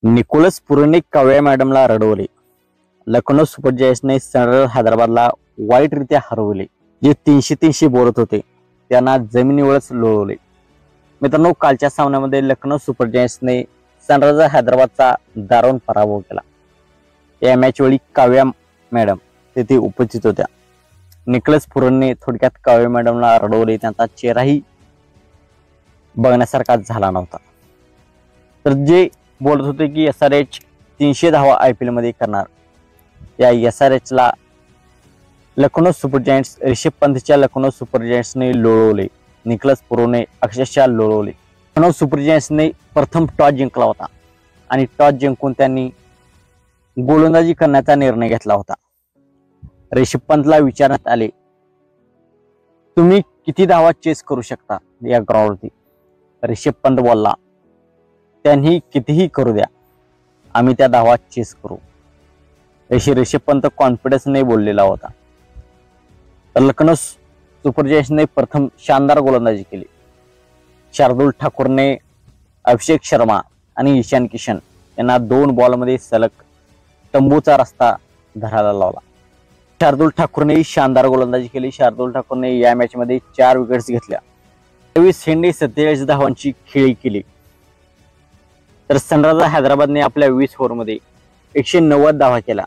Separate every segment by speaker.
Speaker 1: Nicolas पुराणे काव्या मॅडमला रडवले. Lucknow super जायंट्सने Sunrisers हैदराबादला वाईटरित्या हरवले. जे 300 बोलत होते त्यांना जमिनीवरच लोळवले. मित्रांनो, कालच्या सामन्यामध्ये लखनौ सुपर जायंट्सने सनरायझर्स हैदराबादचा दारुण पराभव केला. या मॅच वेळी काव्या मॅडम तेथे उपस्थित होत्या. निकोलस पुराणे थोडक्यात काव्या मॅडमला रडवले. त्यांचा चेहराही बघण्यासारखा झाला नव्हता. तर जे बोलत होते की SRH 300 धावा IPL मध्ये करणार, या SRH ला लखनौ सुपर जायंट्स ऋषभ पंतच्या लखनौ सुपर जायंट्सने लोळवले. निकोलस पुराणे अक्षरशः लोळवले. लखनौ सुपर जायंट्सने प्रथम टॉस जिंकला होता आणि टॉस जिंकून त्यांनी गोलंदाजी करण्याचा निर्णय घेतला होता. ऋषभ पंतला विचारण्यात आले, तुम्ही किती धावा चेस करू शकता या ग्राउंडवरती. ऋषभ पंत बोलला, त्यांनी कितीही करू द्या, आम्ही त्या धावा चेस करू. ऋषभ पंत कॉन्फिडन्सने बोललेला होता. तर लखनौ सुपर जायंट्सने प्रथम शानदार गोलंदाजी केली. शार्दुल ठाकूरने अभिषेक शर्मा आणि ईशान किशन यांना 2 बॉलमध्ये सलग तंबूचा रस्ता धरायला लावला. शार्दुल ठाकूरने शानदार गोलंदाजी केली. शार्दुल ठाकूरने या मॅच मध्ये 4 विकेट्स घेतल्या. 23 चेंडू 47 धावांची खेळी केली. तर सनरायझर्स हैदराबादने आपल्या 20 ओव्हरमध्ये 190 धावा केला.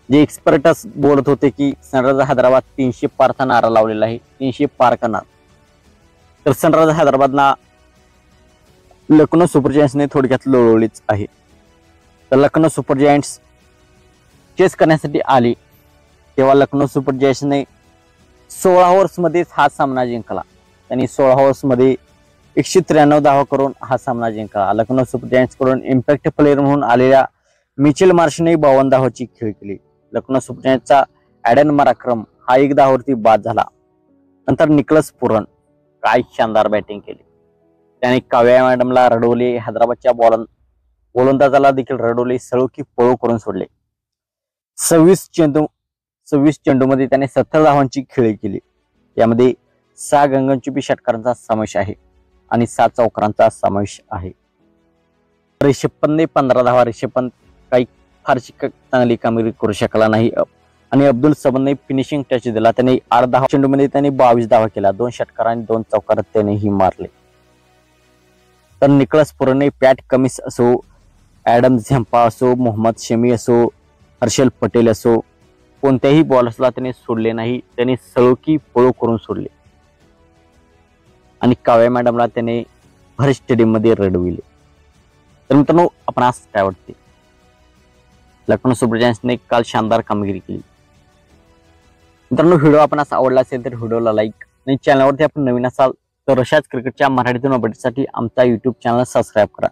Speaker 1: जे एक्सपर्टच बोलत होते की सनरायझर्स हैदराबाद 300 पारचा नारा लावलेला आहे, 300 पार करणार. तर सनरायझर्स हैदराबादला लखनौ सुपर जायंट्सने थोडक्यात लोळवलीच आहे. तर लखनौ सुपर जायंट्स चेस करण्यासाठी आली तेव्हा लखनौ सुपर जायंट्सने 16 ओव्हर्समध्ये हा सामना जिंकला. त्यांनी 16 ओव्हर्समध्ये 193 धावा करून हा सामना जिंकला. लखनौ सुपर जायंट्स कडून इम्पॅक्ट प्लेयर म्हणून आलेल्या मिचेल मार्शने 52 धावांची खेळी केली. लखनौ सुपर जायंट्सचा ॲडन मराक्रम हा 1 धावावरती बाद झाला. नंतर निकोलस पुराणे काय शानदार बॅटिंग केली. त्याने काव्या मॅडमला रडवले. हैदराबादच्या गोलंदाजाला देखील रडवले. सळो की पळो करून सोडले. 26 चेंडूमध्ये त्याने 70 धावांची खेळी केली. यामध्ये 6 गगनचुंबी षटकारांचा समावेश आहे आणि 7 चौकारांचा समावेश आहे. ऋषभ पंतने 15 धावा. ऋषभ पंत काही फारशी चांगली कामगिरी करू शकला नाही आणि अब्दुल समदने फिनिशिंग टच दिला. त्याने 8 चेंडूमध्ये त्याने 22 धावा केल्या. 2 षटकार आणि 2 चौकार त्यानेही मारले. तर निकोलस पुराणे, पॅट कमिन्स असो, ॲडम झेम्पा असो, मोहम्मद शमी असो, हर्षल पटेल असो, कोणत्याही बॉलर्सला त्याने सोडले नाही. त्याने सळो की पळो करून सोडले आणि काव्या मॅडमला त्याने भर स्टेडियम मध्ये रडविले. तर मित्रांनो, आपणास काय वाटते? लखनौ सुपर जायंट्सने काल शानदार कामगिरी केली. मित्रांनो, व्हिडिओ आपणास आवडला असेल तर व्हिडिओला लाईक आणि चॅनलवरती आपण नवीन असाल तर अशाच क्रिकेटच्या मराठीतून अपडेटसाठी आमचा YouTube चॅनल सबस्क्राईब करा.